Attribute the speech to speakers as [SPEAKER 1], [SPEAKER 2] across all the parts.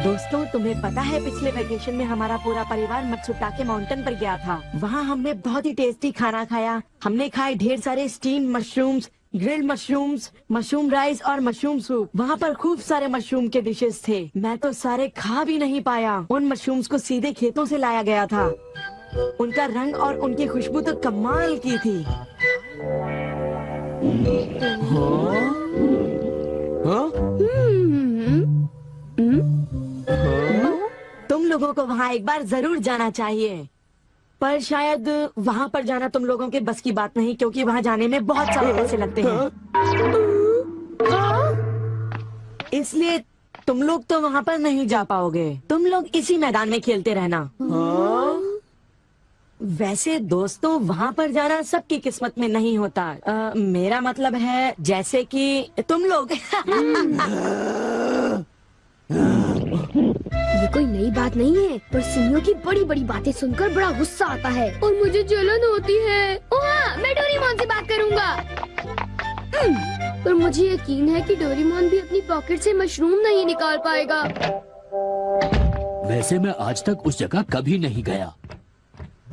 [SPEAKER 1] दोस्तों, तुम्हें पता है पिछले वेकेशन में हमारा पूरा परिवार मत्सुटाके माउंटेन पर गया था। वहाँ हमने बहुत ही टेस्टी खाना खाया। हमने खाए ढेर सारे steam mushrooms, grilled mushrooms, mushroom rice और मशरूम सूप। वहाँ पर खूब सारे मशरूम के डिशेस थे। मैं तो सारे खा भी नहीं पाया। उन मशरूम्स को सीधे खेतों से लाया गया था। उनका रंग और उनकी खुशबू तो कमाल की थी। तुम लोगों को वहाँ एक बार जरूर जाना चाहिए, पर शायद वहाँ पर जाना तुम लोगों के बस की बात नहीं, क्योंकि वहाँ जाने में बहुत सारे पैसे लगते हैं। इसलिए तुम लोग तो वहाँ पर नहीं जा पाओगे। तुम लोग इसी मैदान में खेलते रहना। वैसे दोस्तों, वहाँ पर जाना सबकी किस्मत में नहीं होता। मेरा मतलब है जैसे कि तुम लोग।
[SPEAKER 2] ये कोई नई बात नहीं है, पर सिनियों की बड़ी बड़ी बातें सुनकर बड़ा गुस्सा आता है और मुझे जलन होती है। ओह हाँ, मैं डोरेमोन से बात करूँगा। पर मुझे यकीन है कि डोरेमोन भी अपनी पॉकेट से मशरूम नहीं निकाल पाएगा।
[SPEAKER 3] वैसे मैं आज तक उस जगह कभी नहीं गया।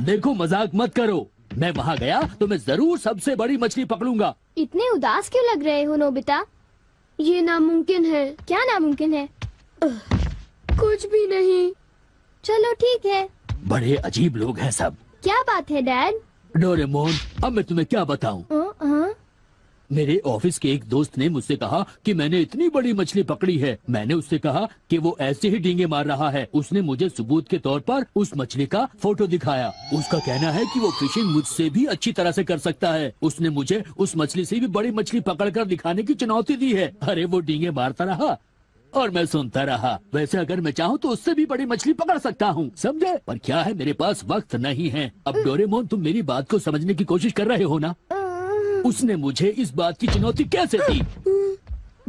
[SPEAKER 3] देखो, मजाक मत करो। मैं वहाँ गया तो मैं जरूर सबसे बड़ी मछली पकड़ूंगा।
[SPEAKER 2] इतने उदास क्यों लग रहे हो नोबिता? ये नामुमकिन है। क्या नामुमकिन है? कुछ भी नहीं। चलो ठीक है।
[SPEAKER 3] बड़े अजीब लोग हैं सब।
[SPEAKER 2] क्या बात है डैड?
[SPEAKER 3] डोरेमोन, अब मैं तुम्हें क्या बताऊं? मेरे ऑफिस के एक दोस्त ने मुझसे कहा कि मैंने इतनी बड़ी मछली पकड़ी है। मैंने उससे कहा कि वो ऐसे ही डींगे मार रहा है। उसने मुझे सबूत के तौर पर उस मछली का फोटो दिखाया। उसका कहना है कि वो फिशिंग मुझसे भी अच्छी तरह से कर सकता है। उसने मुझे उस मछली से भी बड़ी मछली पकड़कर दिखाने की चुनौती दी है। अरे वो डींगे मारता रहा और मैं सुनता रहा। वैसे अगर मैं चाहूँ तो उससे भी बड़ी मछली पकड़ सकता हूँ, समझे? पर क्या है, मेरे पास वक्त नहीं है। अब डोरेमोन, तुम मेरी बात को समझने की कोशिश कर रहे हो ना? उसने मुझे इस बात की चुनौती कैसे दी?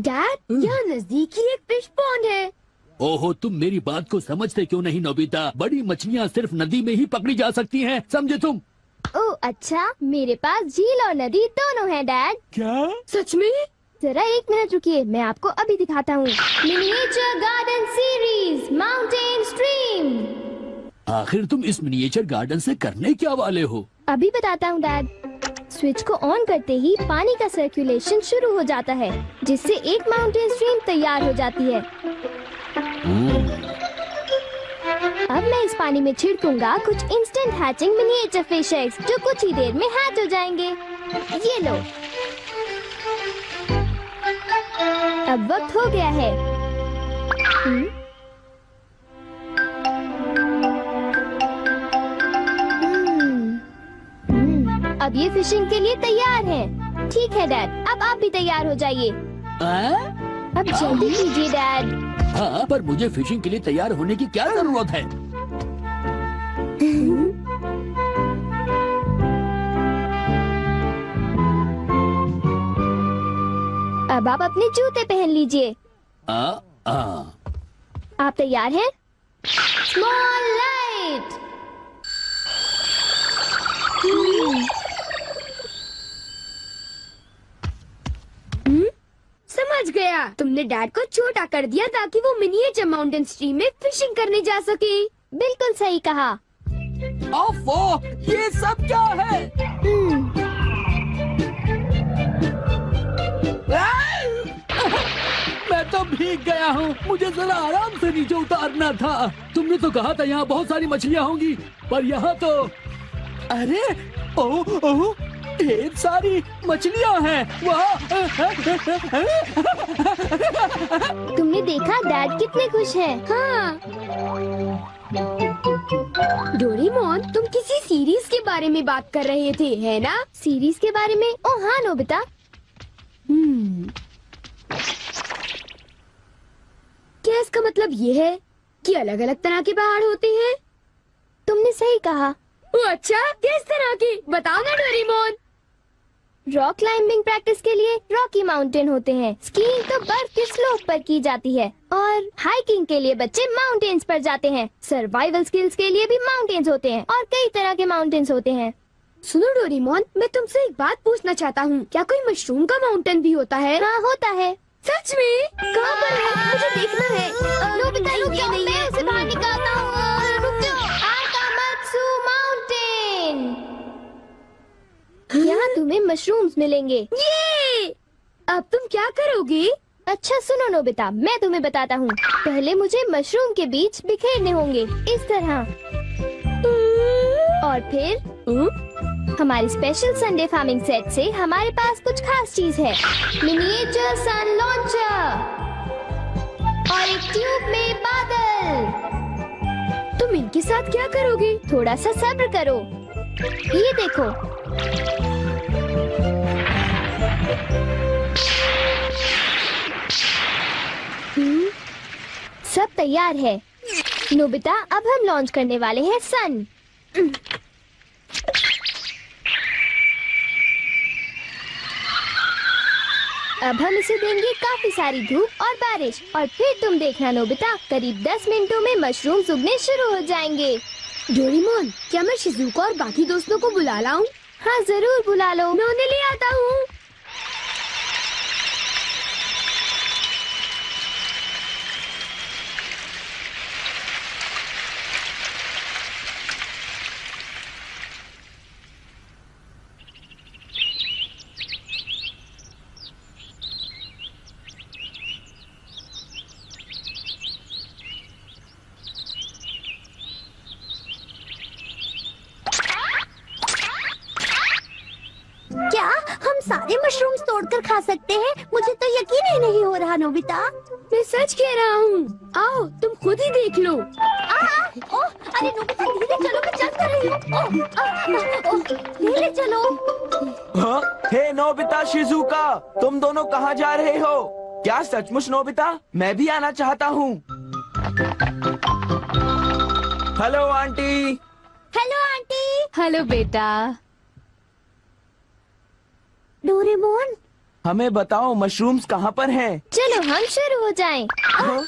[SPEAKER 2] डैड, यहाँ नजदीक ही एक फिश पॉन्ड है।
[SPEAKER 3] ओहो, तुम मेरी बात को समझते क्यों नहीं नोबिता? बड़ी मछलियाँ सिर्फ नदी में ही पकड़ी जा सकती हैं, समझे तुम?
[SPEAKER 2] ओह अच्छा, मेरे पास झील और नदी दोनों हैं डैड।
[SPEAKER 3] क्या?
[SPEAKER 2] सच में? जरा एक मिनट रुकिए, मैं आपको अभी दिखाता हूँ। Miniature garden series mountain stream.
[SPEAKER 3] आखिर तुम इस मिनिएचर गार्डन से करने क्या वाले हो?
[SPEAKER 2] अभी बताता हूँ डैड। स्विच को ऑन करते ही पानी का सर्कुलेशन शुरू हो जाता है, जिससे एक माउंटेन स्ट्रीम तैयार हो जाती है। अब मैं इस पानी में छिड़कूंगा कुछ instant hatching miniature fish eggs, जो कुछ ही देर में हैच हो जाएंगे। ये लो। अब वक्त हो गया है। अब ये फिशिंग के लिए तैयार हैं। ठीक है डैड, अब आप भी तैयार हो जाइए। अब जल्दी कीजिए डैड।
[SPEAKER 3] हाँ, पर मुझे फिशिंग के लिए तैयार होने की क्या जरूरत है?
[SPEAKER 2] अब आप अपने जूते पहन लीजिए। आप तैयार हैं? Small light. समझ गया, तुमने डैड को छोटा कर दिया ताकि वो मिनिएचर माउंटेन स्ट्रीम में फिशिंग करने जा सके। बिल्कुल सही कहा।
[SPEAKER 3] ओफो, ये सब क्या है? मैं तो भीग गया हूँ। मुझे जरा आराम से नीचे उतारना था। तुमने तो कहा था यहाँ बहुत सारी मछलियाँ होंगी, पर यहाँ तो अरे ओह, ढेर सारी मछलियाँ हैं। वाह!
[SPEAKER 2] तुमने देखा डैड कितने खुश हैं? हाँ। डोरेमोन, तुम किसी सीरीज के बारे में बात कर रहे थे, है ना? सीरीज के बारे में? ओह हाँ नोबिता। क्या इसका मतलब ये है कि अलग अलग तरह के पहाड़ होते हैं? तुमने सही कहा। ओह अच्छा, किस तरह की? बताओ ना डोरेमोन। रॉक क्लाइंबिंग प्रैक्टिस के लिए रॉकी माउंटेन होते हैं। स्कीइंग तो बर्फ के स्लोप पर की जाती है और हाइकिंग के लिए बच्चे माउंटेन्स पर जाते हैं। सर्वाइवल स्किल्स के लिए भी माउंटेन्स होते हैं और कई तरह के माउंटेन्स होते हैं। सुनो डोरेमोन, मैं तुमसे एक बात पूछना चाहता हूँ। क्या कोई मशरूम का माउंटेन भी होता है? हाँ होता है। सच में? कहाँ पर है? मुझे देखना है। नोबिता रुक जाओ, मैं उसे बाहर निकालता हूँ। रुक जाओ। आकामात्सु माउंटेन। यहाँ तुम्हें मशरूम्स मिलेंगे। ये! अब तुम क्या करोगी? अच्छा सुनो नोबिता, मैं तुम्हें बताता हूँ। पहले मुझे मशरूम के बीच बिखेरने होंगे, इस तरह। और फिर हमारी स्पेशल संडे फार्मिंग सेट से हमारे पास कुछ खास चीज है। मिनिएचर सन लॉन्चर और एक ट्यूब में बादल। तुम इनके साथ क्या करोगी? थोड़ा सा सब्र करो। ये देखो। सब तैयार है नोबिता। अब हम लॉन्च करने वाले हैं सन। अब हम इसे देंगे काफी सारी धूप और बारिश, और फिर तुम देखना नोबिता, करीब 10 मिनटों में मशरूम्स उगने शुरू हो जाएंगे। डोरेमोन, क्या मैं शिजुका और बाकी दोस्तों को बुला लाऊं? हाँ जरूर बुला लो, मैं उन्हें ले आता हूँ।
[SPEAKER 4] क्या हम सारे मशरूम्स तोड़कर खा सकते हैं? मुझे तो यकीन ही नहीं हो रहा नोबिता।
[SPEAKER 2] मैं सच कह रहा हूँ। आओ तुम खुद ही देख लो।
[SPEAKER 4] ओह, अरे नोबिता धीरे चलो, मैं चल कर रही हूँ। धीरे चलो।
[SPEAKER 5] हाँ? हे नोबिता, शिजुका, तुम दोनों कहाँ जा रहे हो? क्या सचमुच नोबिता? मैं भी आना चाहता हूँ। Hello aunty.
[SPEAKER 4] Hello aunty.
[SPEAKER 6] Hello बेटा।
[SPEAKER 4] डोरेमोन,
[SPEAKER 5] हमें बताओ मशरूम्स कहाँ पर हैं?
[SPEAKER 2] चलो हम शुरू हो जाएं।
[SPEAKER 5] हाँ?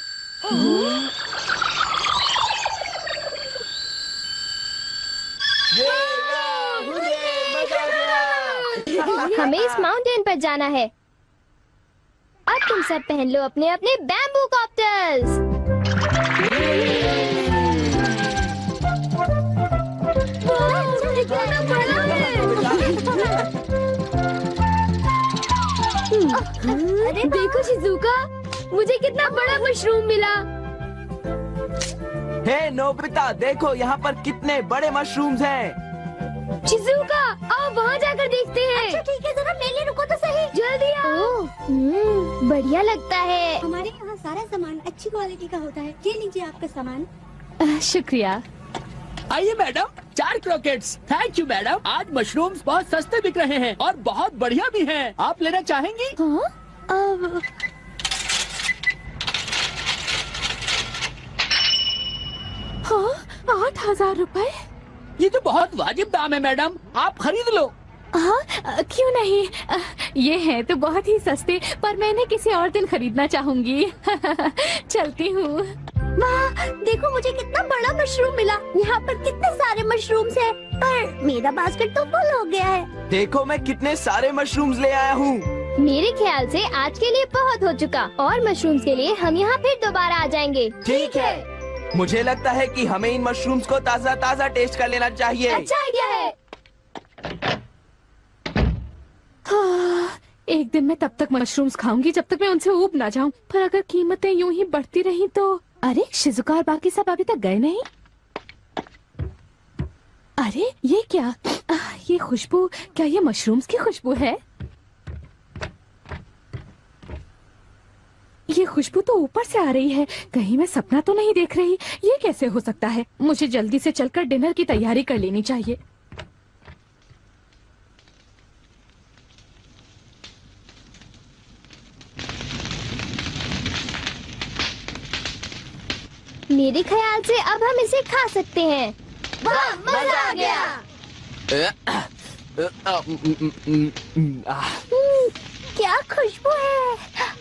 [SPEAKER 2] हमें इस माउंटेन पर जाना है। अब तुम सब पहन लो अपने अपने बैम्बू कॉप्टर्स।
[SPEAKER 4] अरे
[SPEAKER 2] देखो शिजुका, मुझे कितना बड़ा मशरूम मिला।
[SPEAKER 5] हे नोबिता, देखो यहाँ पर कितने बड़े मशरूम्स हैं।
[SPEAKER 2] शिजुका, आओ वहाँ जाकर देखते हैं।
[SPEAKER 4] अच्छा ठीक है, जरा मेरे लिए रुको तो सही।
[SPEAKER 2] जल्दी आओ। बढ़िया लगता है।
[SPEAKER 4] हमारे यहाँ सारा सामान अच्छी क्वालिटी का होता है। ये लीजिए आपका सामान।
[SPEAKER 6] शुक्रिया।
[SPEAKER 3] आइए madam, 4 croquettes. Thank you madam. आज मशरूम्स बहुत सस्ते बिक रहे हैं और बहुत बढ़िया भी हैं। आप लेना चाहेंगी?
[SPEAKER 2] हाँ?
[SPEAKER 6] हाँ, 8,000 रुपए।
[SPEAKER 3] ये तो बहुत वाजिब दाम है मैडम, आप खरीद लो।
[SPEAKER 6] हाँ, क्यों नहीं। ये है तो बहुत ही सस्ते, पर मैं इन्हें किसी और दिन खरीदना चाहूंगी। चलती हूँ।
[SPEAKER 4] वाह, देखो मुझे कितना बड़ा मशरूम मिला। यहाँ पर कितने सारे मशरूम्स हैं, पर मेरा बास्केट तो फुल हो गया है।
[SPEAKER 5] देखो मैं कितने सारे मशरूम्स ले आया हूँ।
[SPEAKER 2] मेरे ख्याल से आज के लिए बहुत हो चुका, और मशरूम्स के लिए हम यहाँ फिर दोबारा आ जाएंगे।
[SPEAKER 5] ठीक है। मुझे लगता है कि हमें इन मशरूम्स को ताज़ा ताज़ा टेस्ट कर लेना चाहिए।
[SPEAKER 2] अच्छा आइडिया है।
[SPEAKER 6] हाँ, एक दिन मैं तब तक मशरूम्स खाऊंगी जब तक मैं उनसे ऊब ना जाऊं। पर अगर कीमतें यूं ही बढ़ती रही तो। अरे शिजुका और बाकी सब अभी तक गए नहीं। अरे ये क्या? ये खुशबू, क्या ये मशरूम्स की खुशबू है? ये खुशबू तो ऊपर से आ रही है, कहीं मैं सपना तो नहीं देख रही। ये कैसे हो सकता है? मुझे जल्दी से चलकर डिनर की तैयारी कर लेनी चाहिए।
[SPEAKER 2] मेरे ख्याल से अब हम इसे खा सकते हैं। वाह, मजा आ गया।
[SPEAKER 4] क्या खुशबू है।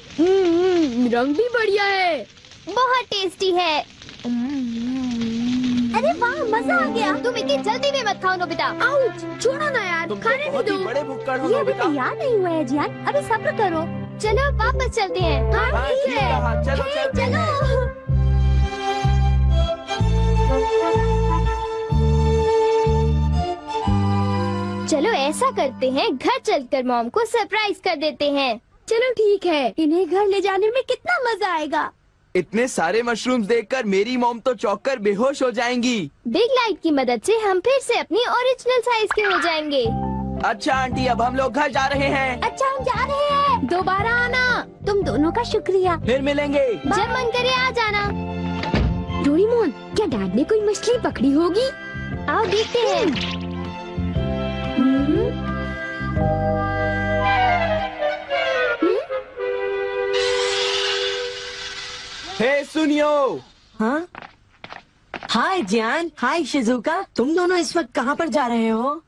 [SPEAKER 2] रंग भी बढ़िया है। बहुत टेस्टी है।
[SPEAKER 4] अरे वाह, मजा आ गया।
[SPEAKER 2] तुम इतनी जल्दी में मत खाओ नोबिता।
[SPEAKER 4] आउच, छोड़ो ना यार,
[SPEAKER 5] तुम तो
[SPEAKER 4] खाने
[SPEAKER 5] बहुत
[SPEAKER 4] दो।
[SPEAKER 5] ही बड़े भुक्कड़ हो
[SPEAKER 4] ये अभी
[SPEAKER 5] नोबिता।
[SPEAKER 4] तैयार नहीं हुआ है जियान, अभी सब्र करो।
[SPEAKER 2] चलो वापस चलते हैं।
[SPEAKER 5] हाँ, ठीक है। चलो चलते हैं।
[SPEAKER 2] चलो ऐसा करते हैं, घर चलकर मॉम को सरप्राइज कर देते हैं।
[SPEAKER 4] चलो ठीक है, इन्हें घर ले जाने में कितना मजा आएगा।
[SPEAKER 5] इतने सारे मशरूम्स देखकर मेरी मॉम तो चौंक कर बेहोश हो जाएंगी।
[SPEAKER 2] बिग लाइट की मदद से हम फिर से अपनी ओरिजिनल साइज के हो जाएंगे।
[SPEAKER 5] अच्छा आंटी, अब हम लोग घर जा रहे हैं।
[SPEAKER 4] अच्छा हम जा रहे हैं।
[SPEAKER 6] दोबारा आना।
[SPEAKER 4] तुम दोनों का शुक्रिया।
[SPEAKER 5] फिर मिलेंगे।
[SPEAKER 2] जब मन करे आ जाना।
[SPEAKER 4] डोरेमोन, क्या डैड ने कोई मछली पकड़ी होगी?
[SPEAKER 2] आओ देखते हैं।
[SPEAKER 5] हे सुनियो।
[SPEAKER 1] हाँ, हाय जियान, हाय शिजुका, तुम दोनों इस वक्त कहाँ पर जा रहे हो?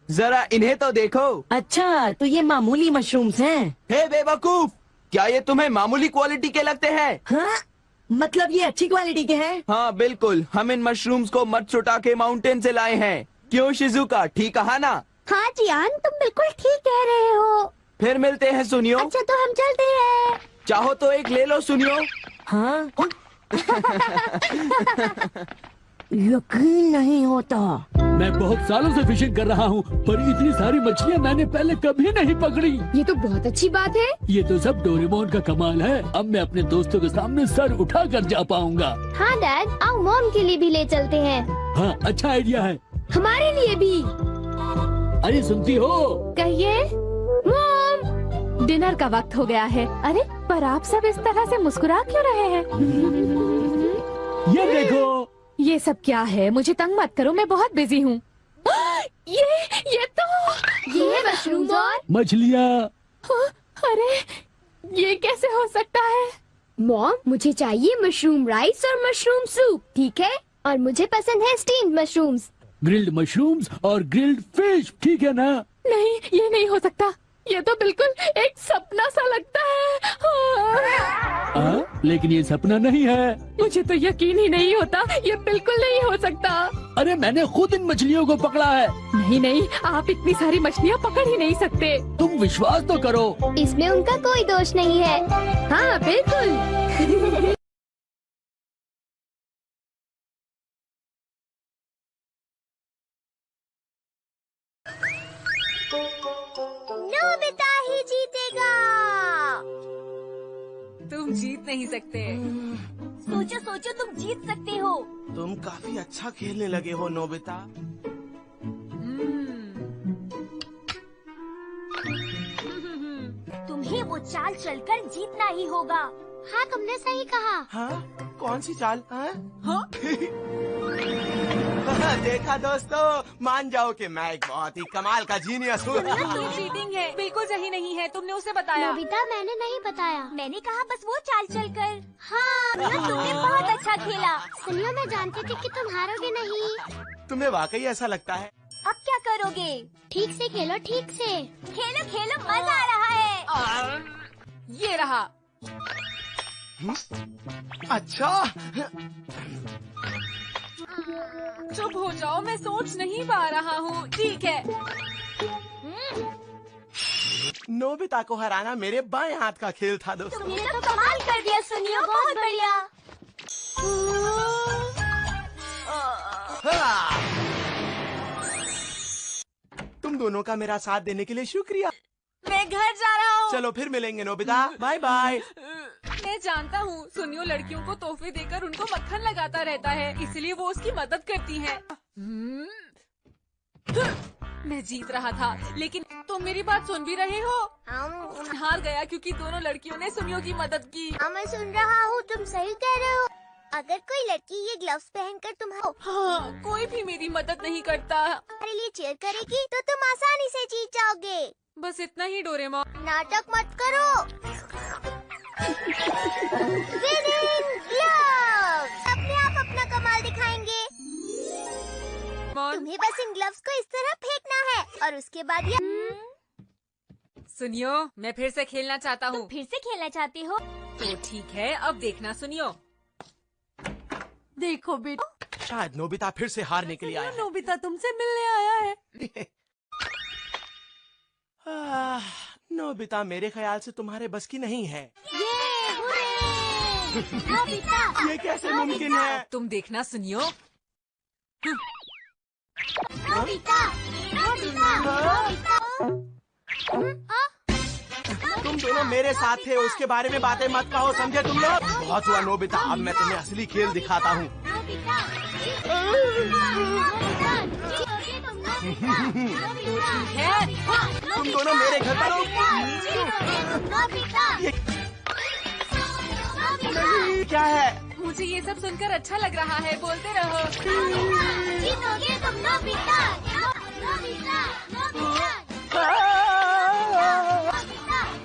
[SPEAKER 5] जरा इन्हें तो देखो।
[SPEAKER 1] अच्छा, तो ये मामूली मशरूम्स हैं।
[SPEAKER 5] हे बेवकूफ, क्या ये तुम्हें मामूली क्वालिटी के लगते हैं?
[SPEAKER 1] हाँ, मतलब ये अच्छी क्वालिटी के हैं?
[SPEAKER 5] हाँ बिल्कुल, हम इन मशरूम्स को मत्सुटाके माउंटेन से लाए हैं। क्यों शिजुका, ठीक कहा ना?
[SPEAKER 4] हाँ जियान, तुम बिल्कुल ठीक कह रहे हो।
[SPEAKER 5] फिर मिलते हैं सुनियो।
[SPEAKER 4] अच्छा तो हम चलते हैं।
[SPEAKER 5] चाहो तो एक ले लो सुनियो।
[SPEAKER 1] हाँ। यकीन नहीं होता।
[SPEAKER 3] मैं बहुत सालों से फिशिंग कर रहा हूँ, पर इतनी सारी मछलियाँ मैंने पहले कभी नहीं पकड़ी।
[SPEAKER 6] ये तो बहुत अच्छी बात है।
[SPEAKER 3] ये तो सब डोरेमोन का कमाल है। अब मैं अपने दोस्तों के सामने सर उठा कर जा पाऊंगा।
[SPEAKER 2] हाँ डैड, आओ मॉम के लिए भी ले चलते हैं।
[SPEAKER 3] हाँ, अच्छा आइडिया है।
[SPEAKER 6] हमारे लिए भी।
[SPEAKER 3] अरे सुनती हो?
[SPEAKER 6] कहिए। मॉम, डिनर का वक्त हो गया है। अरे पर आप सब इस तरह से मुस्कुरा क्यों रहे हैं?
[SPEAKER 3] ये देखो।
[SPEAKER 6] ये सब क्या है? मुझे तंग मत करो, मैं बहुत बिजी हूँ। ये तो
[SPEAKER 2] ये है मशरूम्स और
[SPEAKER 3] मछलियाँ।
[SPEAKER 6] अरे ये कैसे हो सकता है?
[SPEAKER 2] मॉम, मुझे चाहिए मशरूम राइस और मशरूम सूप, ठीक है? और मुझे पसंद है स्टीम्ड मशरूम्स।
[SPEAKER 3] ग्रिल्ड मशरूम्स और ग्रिल्ड फिश, ठीक है ना?
[SPEAKER 6] नहीं, ये नहीं हो सकता। ये तो बिल्कुल एक सपना सा लगता है।
[SPEAKER 3] लेकिन ये सपना नहीं है।
[SPEAKER 6] मुझे तो यकीन ही नहीं होता, ये बिल्कुल नहीं हो सकता।
[SPEAKER 3] अरे मैंने खुद इन मछलियों को पकड़ा है।
[SPEAKER 6] नहीं नहीं, आप इतनी सारी मछलियाँ पकड़ ही नहीं सकते।
[SPEAKER 3] तुम विश्वास तो करो।
[SPEAKER 2] इसमें उनका कोई दोष नहीं है।
[SPEAKER 6] हाँ बिल्कुल।
[SPEAKER 4] नोबिता ही जीतेगा।
[SPEAKER 7] तुम जीत नहीं सकते।
[SPEAKER 4] सोचो सोचो, तुम जीत सकते हो।
[SPEAKER 8] तुम काफी अच्छा खेलने लगे हो नोबिता।
[SPEAKER 4] तुम्हें वो चाल चलकर जीतना ही होगा। हाँ तुमने सही कहा।
[SPEAKER 8] हाँ, कौन सी चाल? हाँ?
[SPEAKER 7] हाँ?
[SPEAKER 8] देखा दोस्तों, मान जाओ कि मैं एक बहुत ही कमाल का जीनियस हूँ।
[SPEAKER 7] तुम चीटिंग है, बिल्कुल सही नहीं है। तुमने उसे बताया।
[SPEAKER 4] नोबिता, मैंने नहीं बताया। मैंने कहा बस वो चाल चलकर। हाँ तुमने बहुत अच्छा खेला। सुनियो, मैं जानती थी कि तुम हारोगे नहीं।
[SPEAKER 8] तुम्हें वाकई ऐसा लगता है?
[SPEAKER 4] अब क्या करोगे? ठीक से खेलो, ठीक से खेलो खेलो, मजा आ रहा है।
[SPEAKER 7] ये रहा।
[SPEAKER 8] अच्छा,
[SPEAKER 7] चुप हो जाओ, मैं सोच नहीं पा रहा हूँ। ठीक है।
[SPEAKER 8] नोबिता को हराना मेरे बाएं हाथ का खेल था दोस्तों।
[SPEAKER 4] तुमने तो कमाल कर दिया सुनियो, बहुत बढ़िया।
[SPEAKER 8] हाँ। तुम दोनों का मेरा साथ देने के लिए शुक्रिया।
[SPEAKER 7] मैं घर जा रहा हूँ।
[SPEAKER 8] चलो फिर मिलेंगे नोबिता, बाय बाय।
[SPEAKER 7] मैं जानता हूँ, सुनियो लड़कियों को तोहफे देकर उनको मक्खन लगाता रहता है, इसलिए वो उसकी मदद करती है। मैं जीत रहा था, लेकिन तुम मेरी बात सुन भी रहे हो? हार गया क्योंकि दोनों लड़कियों ने सुनियो की मदद की।
[SPEAKER 4] मैं सुन रहा हूँ, तुम सही कह रहे हो। अगर कोई लड़की ये ग्लव्स पहनकर
[SPEAKER 7] हाँ, कोई भी मेरी मदद नहीं करता।
[SPEAKER 4] तुम्हारे लिए चीयर करेगी तो तुम आसानी से जीत जाओगे।
[SPEAKER 7] बस इतना ही डोरेमोन।
[SPEAKER 4] नाटक मत करो। विनिंग ग्लव्स अपने आप अपना कमाल दिखाएंगे। तुम्हें बस इन ग्लव्स को इस तरह फेंकना है और उसके बाद ये।
[SPEAKER 7] सुनियो, मैं फिर से खेलना चाहता हूँ।
[SPEAKER 4] फिर से खेलना चाहती हो?
[SPEAKER 7] तो ठीक है, अब देखना सुनियो। देखो बेटा,
[SPEAKER 8] शायद नोबिता फिर से हारने के लिए आया है।
[SPEAKER 7] नोबिता तुमसे मिलने आया है।
[SPEAKER 8] नोबिता मेरे ख्याल से तुम्हारे बस की नहीं है।
[SPEAKER 4] ये हुर्रे! नोबिता
[SPEAKER 8] ये कैसे मुमकिन है?
[SPEAKER 7] तुम देखना सुनियो।
[SPEAKER 4] नोबिता नोबिता नोबिता
[SPEAKER 8] तुम दोनों मेरे साथ थे, उसके बारे में बातें मत कहो, समझे तुम लोग? बहुत हुआ नोबिता, अब मैं तुम्हें असली खेल दिखाता हूँ। तुम दोनों मेरे घर पर नहीं, क्या है?
[SPEAKER 7] मुझे ये सब सुनकर अच्छा लग रहा है, बोलते रहो।
[SPEAKER 4] जीतोगे तुम नोबिता नोबिता नोबिता।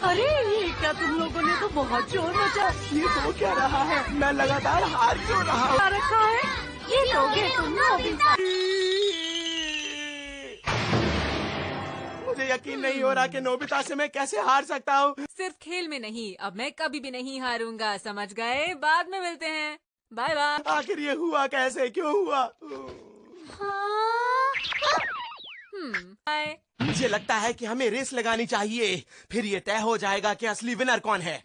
[SPEAKER 8] अरे ये क्या, तुम लोगों ने तो बहुत जोर मचा। ये हो क्या रहा है? मैं लगातार हार क्यों रहा हूँ?
[SPEAKER 7] रखा है
[SPEAKER 4] जीतोगे तुम नोबिता।
[SPEAKER 8] मुझे यकीन नहीं हो रहा कि नोबिता से मैं कैसे हार सकता हूँ।
[SPEAKER 7] सिर्फ खेल में नहीं, अब मैं कभी भी नहीं हारूंगा, समझ गए? बाद में मिलते हैं, बाय बाय।
[SPEAKER 8] आखिर ये हुआ कैसे, क्यों हुआ?
[SPEAKER 7] बाय।
[SPEAKER 8] मुझे लगता है कि हमें रेस लगानी चाहिए, फिर ये तय हो जाएगा कि असली विनर कौन है।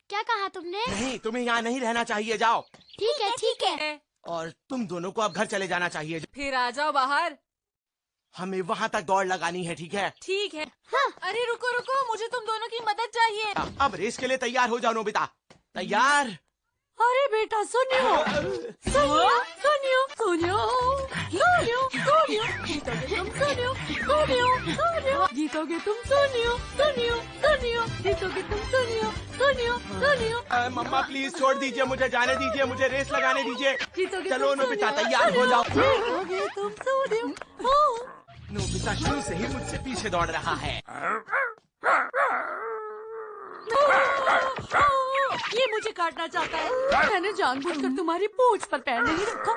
[SPEAKER 4] क्या कहा तुमने?
[SPEAKER 8] नहीं, तुम्हें यहाँ नहीं रहना चाहिए, जाओ।
[SPEAKER 4] ठीक है।
[SPEAKER 8] और तुम दोनों को अब घर चले जाना चाहिए।
[SPEAKER 7] फिर आ जाओ बाहर।
[SPEAKER 8] हमें वहाँ तक दौड़ लगानी है, ठीक है?
[SPEAKER 7] ठीक है। अरे रुको रुको, मुझे तुम दोनों की मदद चाहिए।
[SPEAKER 8] अब रेस के लिए तैयार हो जाओ नोबिता। तैयार?
[SPEAKER 7] अरे बेटा सुनियो सुनियो सुनियो सुनियो सुनियो सुनियो, जीतोगे तुम सुनियो सुनियो सुनियो, जीतोगे तुम सुनियो सुनियो सुनियो, जीतोगे तुम सुनियो सुनियो सुनियो।
[SPEAKER 8] मम्मा प्लीज छोड़ दीजिए, मुझे जाने दीजिए, मुझे रेस लगाने दीजिए।
[SPEAKER 7] जीतोगे
[SPEAKER 8] चलो
[SPEAKER 7] तुम
[SPEAKER 8] नोबिता,
[SPEAKER 7] सुनियो,
[SPEAKER 8] तैयार हो जाओ।
[SPEAKER 7] जीतोगे तुम सुनियो।
[SPEAKER 8] नोबिता शुरू से ही मुझसे पीछे दौड़ रहा है।
[SPEAKER 7] ये मुझे काटना चाहता है। मैंने जानबूझकर तुम्हारी पूंछ पर पैर नहीं रखा।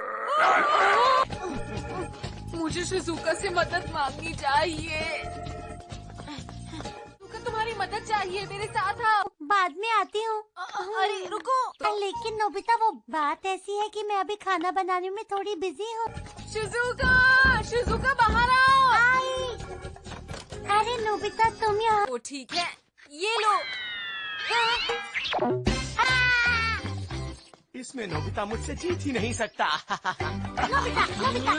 [SPEAKER 7] मुझे शिजुका से मदद मांगनी चाहिए। शिजुका, तुम्हारी मदद चाहिए, मेरे साथ आओ।
[SPEAKER 4] बाद में आती हूँ।
[SPEAKER 7] अरे रुको।
[SPEAKER 4] लेकिन नोबिता, वो बात ऐसी है कि मैं अभी खाना बनाने में थोड़ी बिजी हूँ।
[SPEAKER 7] शिजुका, शिजुका बाहर आओ।
[SPEAKER 4] अरे नोबिता, तुम यहाँ।
[SPEAKER 7] वो ठीक है, ये लो।
[SPEAKER 8] इसमें नोबिता मुझसे जीत ही नहीं सकता।
[SPEAKER 4] Nobita Nobita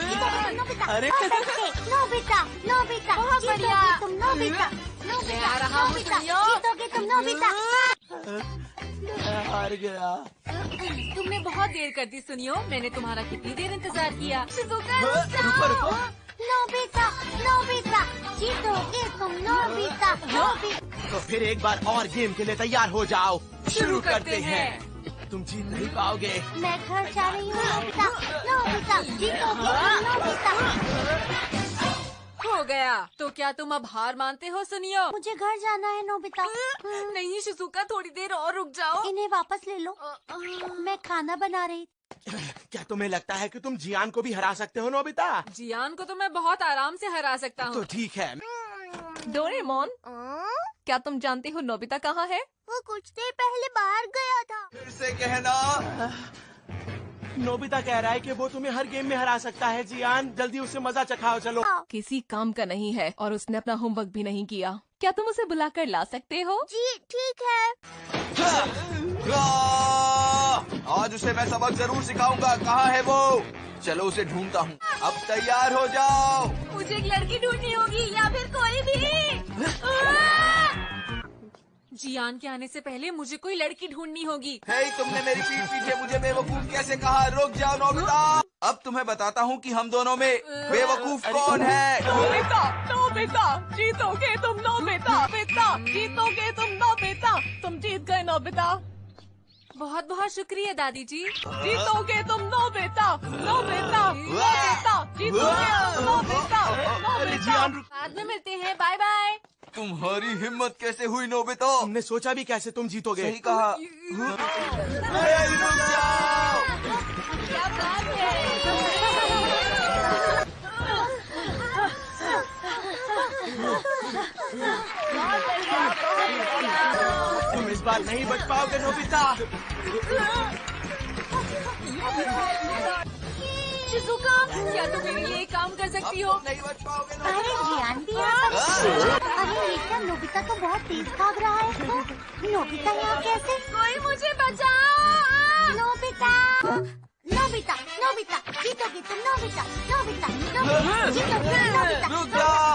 [SPEAKER 4] Nobita.
[SPEAKER 8] अरे
[SPEAKER 4] नोबिता नोबिता,
[SPEAKER 7] बहुत बढ़िया।
[SPEAKER 4] तुम नोबिता
[SPEAKER 7] मैं
[SPEAKER 4] नोबिता
[SPEAKER 7] आ रहा हूँ,
[SPEAKER 4] नोबिता,
[SPEAKER 7] सुनियो।
[SPEAKER 4] जीतोगे तुम नोबिता।
[SPEAKER 8] मैं हार गया।
[SPEAKER 7] तुमने बहुत देर कर दी सुनियो, मैंने तुम्हारा कितनी देर इंतजार किया। शिजुका
[SPEAKER 8] रुको रुको।
[SPEAKER 4] नोबिता नोबिता, जीतोगे तुम नोबिता नोबिता।
[SPEAKER 8] तो फिर एक बार और गेम के लिए तैयार हो जाओ।
[SPEAKER 7] शुरू करते हैं।
[SPEAKER 8] तुम जीत नहीं पाओगे।
[SPEAKER 4] मैं घर जा रही हूँ नोबिता नोबिता, जीतोगे तुम नोबिता।
[SPEAKER 7] हो गया। तो क्या तुम अब हार मानते हो सुनियो?
[SPEAKER 4] मुझे घर जाना है नोबिता।
[SPEAKER 7] नहीं शिजुका, थोड़ी देर और रुक जाओ।
[SPEAKER 4] इन्हें वापस ले लो, मैं खाना बना रही।
[SPEAKER 8] क्या तुम्हें लगता है कि तुम जियान को भी हरा सकते हो नोबिता?
[SPEAKER 7] जियान को तो मैं बहुत आराम से हरा सकता
[SPEAKER 8] तो
[SPEAKER 7] हूँ।
[SPEAKER 8] ठीक है।
[SPEAKER 9] डोरेमोन, क्या तुम जानते हो नोबिता कहाँ है?
[SPEAKER 4] वो कुछ देर पहले बाहर गया था।
[SPEAKER 8] फिर से कहना। नोबिता कह रहा है कि वो तुम्हें हर गेम में हरा सकता है। जियान, जल्दी उससे मजा चखाओ, चलो।
[SPEAKER 9] किसी काम का नहीं है और उसने अपना होमवर्क भी नहीं किया। क्या तुम उसे बुलाकर ला सकते हो?
[SPEAKER 4] जी ठीक है।
[SPEAKER 10] आज उसे मैं सबक जरूर सिखाऊंगा। कहाँ है वो? चलो उसे ढूंढता हूँ। अब तैयार हो जाओ।
[SPEAKER 7] मुझे एक लड़की ढूंढनी होगी या फिर कोई भी। जियान के आने से पहले मुझे कोई लड़की ढूंढनी होगी।
[SPEAKER 10] हे, तुमने मेरी पीठ पीछे मुझे बेवकूफ कैसे कहा? रुक जाओ नोबिता। अब तुम्हें बताता हूँ कि हम दोनों में बेवकूफ कौन है।
[SPEAKER 9] नोबिता, नोबिता, जीतोगे तुम नोबिता। नोबिता, जीतोगे तुम नोबिता। तुम जीत गए नोबिता।
[SPEAKER 7] बहुत बहुत शुक्रिया दादी जी।
[SPEAKER 9] जीतोगे तुम नोबिता। नोबिता, नोबिता, जीतोगे तुम नोबिता।
[SPEAKER 8] अरे
[SPEAKER 9] नोबिता।
[SPEAKER 8] जियान रुक।
[SPEAKER 7] बाद में मिलते हैं, बाय बाय।
[SPEAKER 10] तुम्हारी हिम्मत कैसे हुई नोबिता?
[SPEAKER 8] हमने सोचा भी कैसे तुम जीतोगे।
[SPEAKER 10] सही कहा। अरे रुक जाओ।
[SPEAKER 7] क्या बात है।
[SPEAKER 8] तुम इस बार नहीं बच पाओगे नोबिता।
[SPEAKER 7] शिजुका, क्या तुम मेरे लिए एक काम कर सकती हो?
[SPEAKER 10] नहीं बच पाओगे
[SPEAKER 4] अरे ध्यान दिया अरे ये क्या नोबिता तो बहुत तेज भाग रहा है। नोबिता यहाँ कैसे?
[SPEAKER 7] कोई मुझे बचाओ!
[SPEAKER 4] नोबिता नोबिता नोबिता जीतोगे तुम। नोबिता नोबिता नोबिता जीतोगे नोबिता।
[SPEAKER 10] रुक जाओ।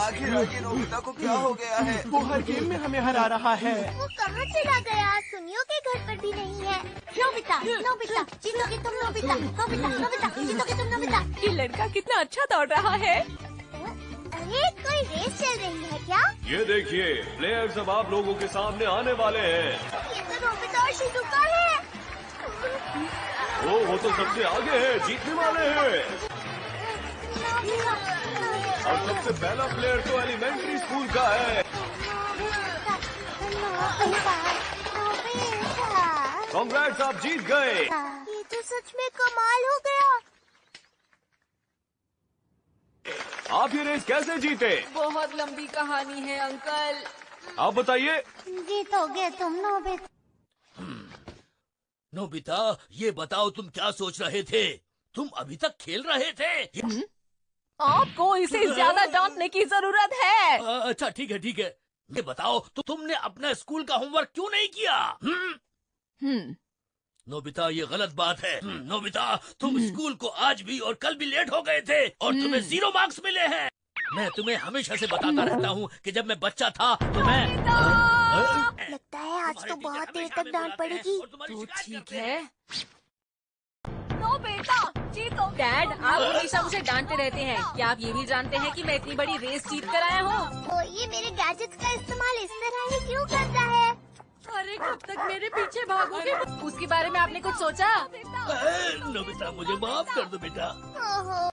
[SPEAKER 10] आखिर नोबिता को क्या हो गया है?
[SPEAKER 8] वो हर गेम में हमें हरा रहा है।
[SPEAKER 4] वो कहाँ चला गया? सुनियो के घर पर भी नहीं है। नोबिता नोबिता जीतोगे तुम। नोबिता नोबिता नोबिता जीतोगे तुम। नोबिता
[SPEAKER 7] ये लड़का कितना अच्छा दौड़ रहा है।
[SPEAKER 4] अरे कोई रेस चल रही है क्या?
[SPEAKER 11] ये देखिए, प्लेयर्स अब आप लोगों के सामने आने वाले हैं।
[SPEAKER 4] ये तो नोबिता और शिजुका है।
[SPEAKER 11] वो तो सबसे आगे है, जीतने वाले हैं। और सबसे पहला प्लेयर तो एलिमेंट्री स्कूल का है। कांग्रेट्स, आप जीत गए।
[SPEAKER 4] ये तो सच में कमाल हो गया।
[SPEAKER 11] आप ये रेस कैसे जीते?
[SPEAKER 7] बहुत लंबी कहानी है अंकल।
[SPEAKER 11] आप बताइए।
[SPEAKER 4] जीतोगे तुम नोबिता।
[SPEAKER 3] नोबिता, ये बताओ तुम क्या सोच रहे थे? तुम अभी तक खेल रहे थे?
[SPEAKER 7] आपको इसे ज्यादा डांटने की जरूरत है।
[SPEAKER 3] अच्छा ठीक है ठीक है। ये बताओ तो तुमने अपना स्कूल का होमवर्क क्यों नहीं किया? नोबिता, ये गलत बात है। नोबिता, तुम स्कूल को आज भी और कल भी लेट हो गए थे और तुम्हें 0 मार्क्स मिले हैं। मैं तुम्हें हमेशा से बताता रहता हूँ कि जब मैं बच्चा था तो मैं
[SPEAKER 4] लगता है आज तो बहुत देर तक डांट पड़ेगी।
[SPEAKER 7] तो ठीक है। नोबिता जीतो। डैड, आप हमेशा मुझे डांटते रहते हैं। क्या आप ये भी जानते हैं कि मैं इतनी बड़ी रेस जीत कर आया हूँ?
[SPEAKER 4] तो ये मेरे गैजेट्स का इस्तेमाल इस तरह ही क्यों करता है?
[SPEAKER 7] अरे कब तक मेरे पीछे भागोगे? उसके बारे में आपने कुछ सोचा?
[SPEAKER 3] नोबिता, मुझे माफ कर दो बेटा।
[SPEAKER 4] ओहो